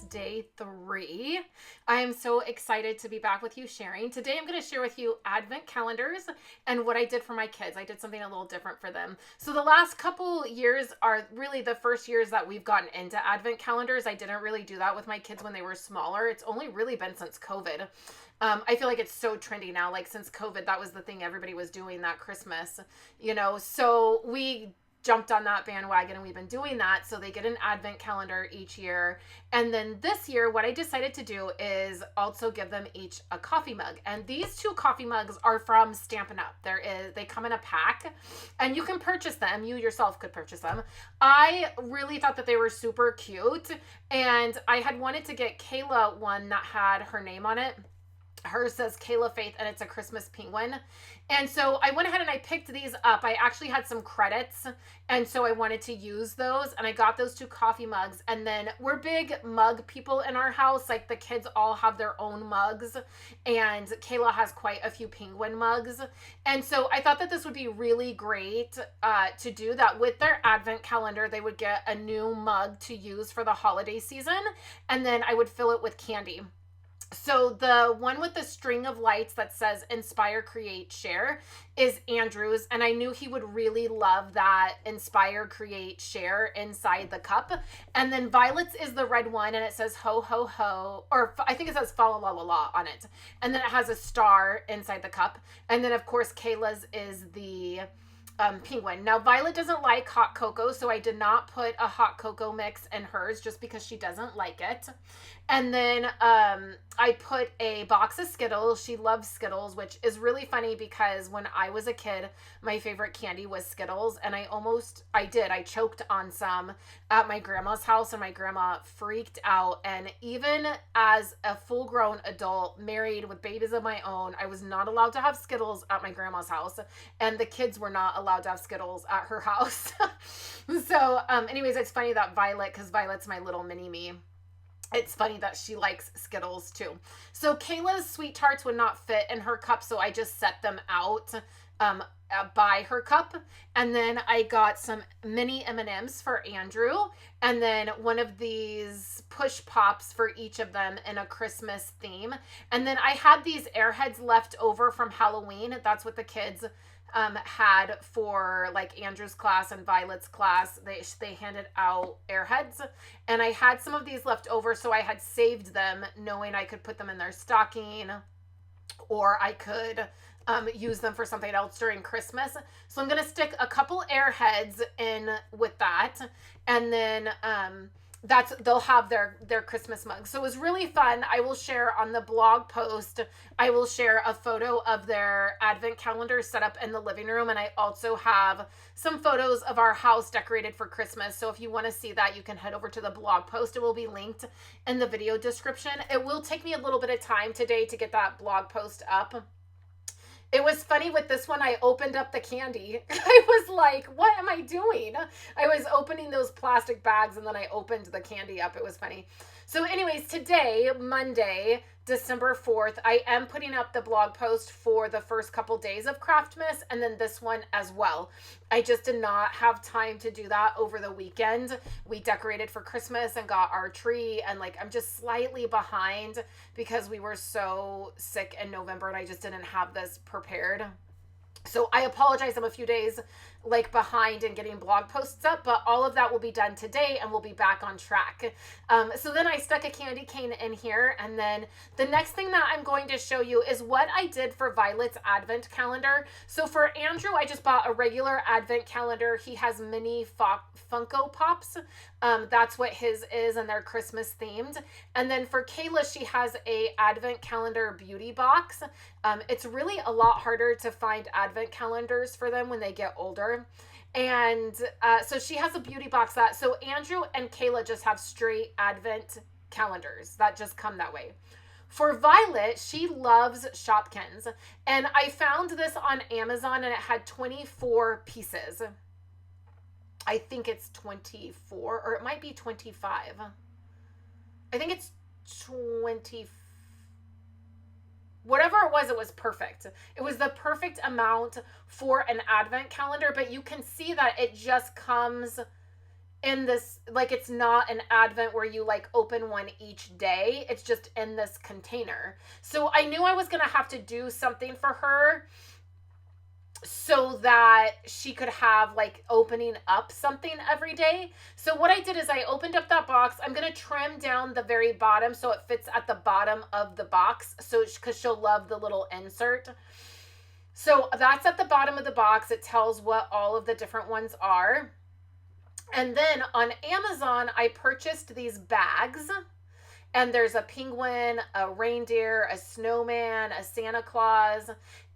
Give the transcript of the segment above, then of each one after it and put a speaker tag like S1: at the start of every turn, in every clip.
S1: Vlogmas day 3. I am so excited to be back with you sharing. Today I'm going to share with you advent calendars and what I did for my kids. I did something a little different for them. So the last couple years are really the first years that we've gotten into advent calendars. I didn't really do that with my kids when they were smaller. It's only really been since COVID. I feel like it's so trendy now. Like since COVID, that was the thing everybody was doing that Christmas, so we jumped on that bandwagon and we've been doing that. So they get an advent calendar each year. And then this year, what I decided to do is also give them each a coffee mug. And these 2 coffee mugs are from Stampin' Up. They come in a pack and you can purchase them. You yourself could purchase them. I really thought that they were super cute. And I had wanted to get Kayla one that had her name on it. Hers says Kayla Faith and it's a Christmas penguin. And so I went ahead and I picked these up. I actually had some credits and so I wanted to use those and I got those 2 coffee mugs. And then we're big mug people in our house. Like the kids all have their own mugs and Kayla has quite a few penguin mugs. And so I thought that this would be really great to do that with their advent calendar. They would get a new mug to use for the holiday season and then I would fill it with candy. So the one with the string of lights that says inspire, create, share is Andrew's. And I knew he would really love that inspire, create, share inside the cup. And then Violet's is the red one and it says ho, ho, ho. Or I think it says fa la la la la on it. And then it has a star inside the cup. And then of course Kayla's is the penguin. Now Violet doesn't like hot cocoa, so I did not put a hot cocoa mix in hers just because she doesn't like it. And then I put a box of Skittles. She loves Skittles, which is really funny because when I was a kid, my favorite candy was Skittles. And I choked on some at my grandma's house and my grandma freaked out. And even as a full-grown adult, married with babies of my own, I was not allowed to have Skittles at my grandma's house. And the kids were not allowed to have Skittles at her house. So anyways, it's funny that because Violet's my little mini-me. It's funny that she likes Skittles too. So Kayla's Sweet Tarts would not fit in her cup, so I just set them out by her cup. And then I got some mini M&Ms for Andrew. And then one of these push pops for each of them in a Christmas theme. And then I had these Airheads left over from Halloween. That's what the kids had for like Andrew's class and Violet's class. They handed out Airheads and I had some of these left over, so I had saved them knowing I could put them in their stocking or I could use them for something else during Christmas. So I'm going to stick a couple Airheads in with that and then they'll have their Christmas mugs. So it was really fun. I will share on the blog post, I will share a photo of their advent calendar set up in the living room. And I also have some photos of our house decorated for Christmas. So if you want to see that, you can head over to the blog post. It will be linked in the video description. It will take me a little bit of time today to get that blog post up. It was funny with this one, I opened up the candy. I was like, what am I doing? I was opening those plastic bags and then I opened the candy up. It was funny. So anyways, today, Monday, December 4th, I am putting up the blog post for the first couple days of Craftmas and then this one as well. I just did not have time to do that over the weekend. We decorated for Christmas and got our tree and like I'm just slightly behind because we were so sick in November and I just didn't have this prepared. So I apologize, I'm a few days like behind in getting blog posts up, but all of that will be done today and we'll be back on track. So then I stuck a candy cane in here. And then the next thing that I'm going to show you is what I did for Violet's advent calendar. So for Andrew, I just bought a regular advent calendar. He has mini Funko Pops. That's what his is and they're Christmas themed. And then for Kayla, she has a advent calendar beauty box. It's really a lot harder to find advent calendars for them when they get older. And so she has a beauty box so Andrew and Kayla just have straight advent calendars that just come that way. For Violet, she loves Shopkins. And I found this on Amazon and it had 24 pieces. I think it's 24 or it might be 25. I think it's 25. Whatever it was perfect. It was the perfect amount for an advent calendar, but you can see that it just comes in this, like, it's not an advent where you like open one each day. It's just in this container. So I knew I was going to have to do something for her so that she could have like opening up something every day. So what I did is I opened up that box. I'm going to trim down the very bottom so it fits at the bottom of the box. So because she'll love the little insert. So that's at the bottom of the box. It tells what all of the different ones are. And then on Amazon, I purchased these bags. And there's a penguin, a reindeer, a snowman, a Santa Claus.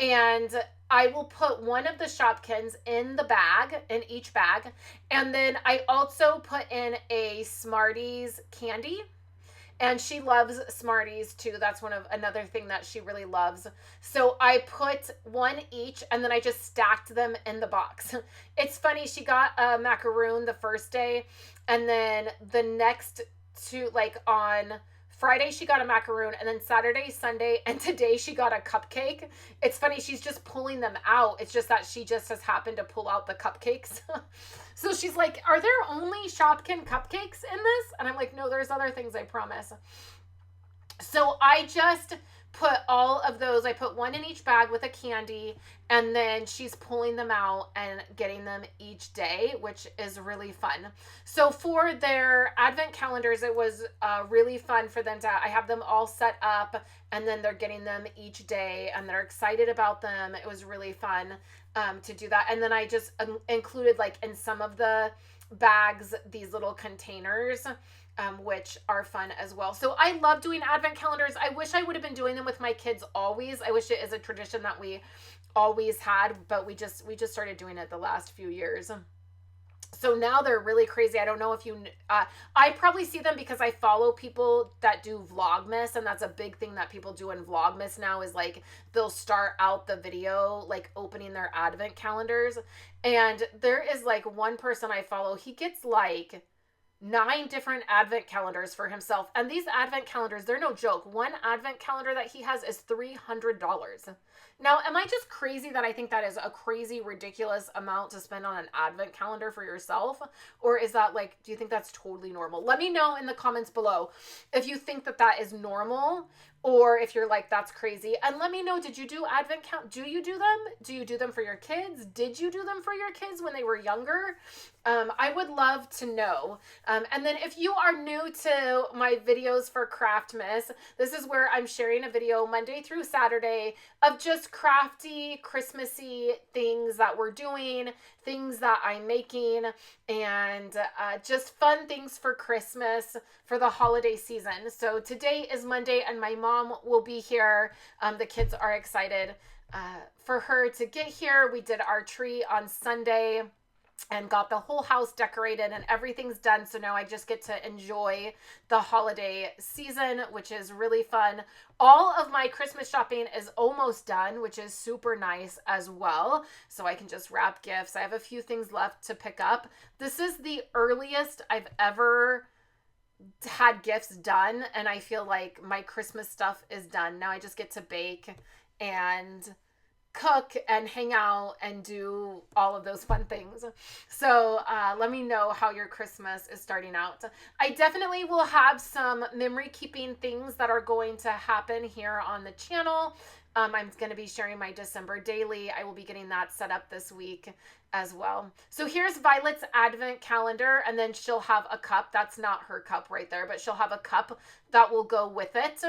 S1: And I will put one of the Shopkins in the bag, in each bag. And then I also put in a Smarties candy. And she loves Smarties too. That's another thing that she really loves. So I put one each and then I just stacked them in the box. It's funny, she got a macaroon the first day, and then the next two, like on Friday she got a macaroon, and then Saturday, Sunday, and today she got a cupcake. It's funny, she's just pulling them out. It's just that she just has happened to pull out the cupcakes. So she's like, are there only Shopkin cupcakes in this? And I'm like, no, there's other things, I promise. So I just put all of those, I put one in each bag with a candy, and then she's pulling them out and getting them each day, which is really fun. So for their advent calendars, it was really fun for them to, I have them all set up, and then they're getting them each day and they're excited about them. It was really fun to do that. And then I just included, like, in some of the bags, these little containers, which are fun as well. So I love doing advent calendars. I wish I would have been doing them with my kids always. I wish it is a tradition that we always had, but we just started doing it the last few years. So now they're really crazy. I don't know if you, I probably see them because I follow people that do Vlogmas, and that's a big thing that people do in Vlogmas now, is like they'll start out the video like opening their advent calendars. And there is like one person I follow, he gets like 9 different advent calendars for himself. And these advent calendars, they're no joke. One advent calendar that he has is $300. Now, am I just crazy that I think that is a crazy, ridiculous amount to spend on an advent calendar for yourself? Or is that like, do you think that's totally normal? Let me know in the comments below if you think that that is normal, or if you're like, that's crazy. And let me know, did you do advent count? Do you do them? Do you do them for your kids? Did you do them for your kids when they were younger? I would love to know. And then if you are new to my videos for Craftmas, this is where I'm sharing a video Monday through Saturday of just crafty, Christmassy things that we're doing, things that I'm making, and just fun things for Christmas, for the holiday season. So today is Monday and my mom will be here. The kids are excited for her to get here. We did our tree on Sunday and got the whole house decorated and everything's done. So now I just get to enjoy the holiday season, which is really fun. All of my Christmas shopping is almost done, which is super nice as well. So I can just wrap gifts. I have a few things left to pick up. This is the earliest I've ever had gifts done, and I feel like my Christmas stuff is done. Now I just get to bake and cook and hang out and do all of those fun things. So let me know how your Christmas is starting out. I definitely will have some memory keeping things that are going to happen here on the channel. I'm going to be sharing my December daily. I will be getting that set up this week as well. So here's Violet's advent calendar, and then she'll have a cup. That's not her cup right there, but she'll have a cup that will go with it.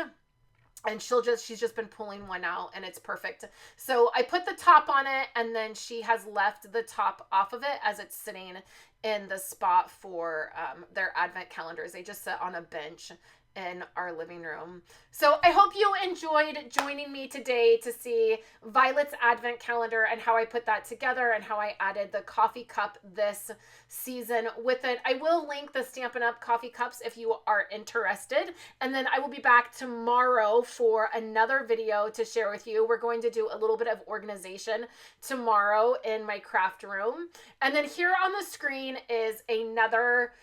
S1: And she's just been pulling one out, and it's perfect. So I put the top on it, and then she has left the top off of it as it's sitting in the spot for their advent calendars. They just sit on a bench in our living room. So I hope you enjoyed joining me today to see Violet's advent calendar and how I put that together and how I added the coffee cup this season with it. I will link the Stampin' Up! Coffee cups if you are interested. And then I will be back tomorrow for another video to share with you. We're going to do a little bit of organization tomorrow in my craft room. And then here on the screen is another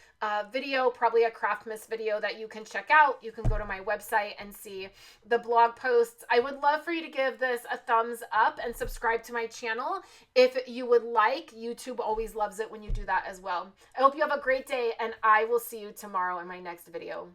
S1: video, probably a Craftmas video that you can check out. You can go to my website and see the blog posts. I would love for you to give this a thumbs up and subscribe to my channel if you would like. YouTube always loves it when you do that as well. I hope you have a great day, and I will see you tomorrow in my next video.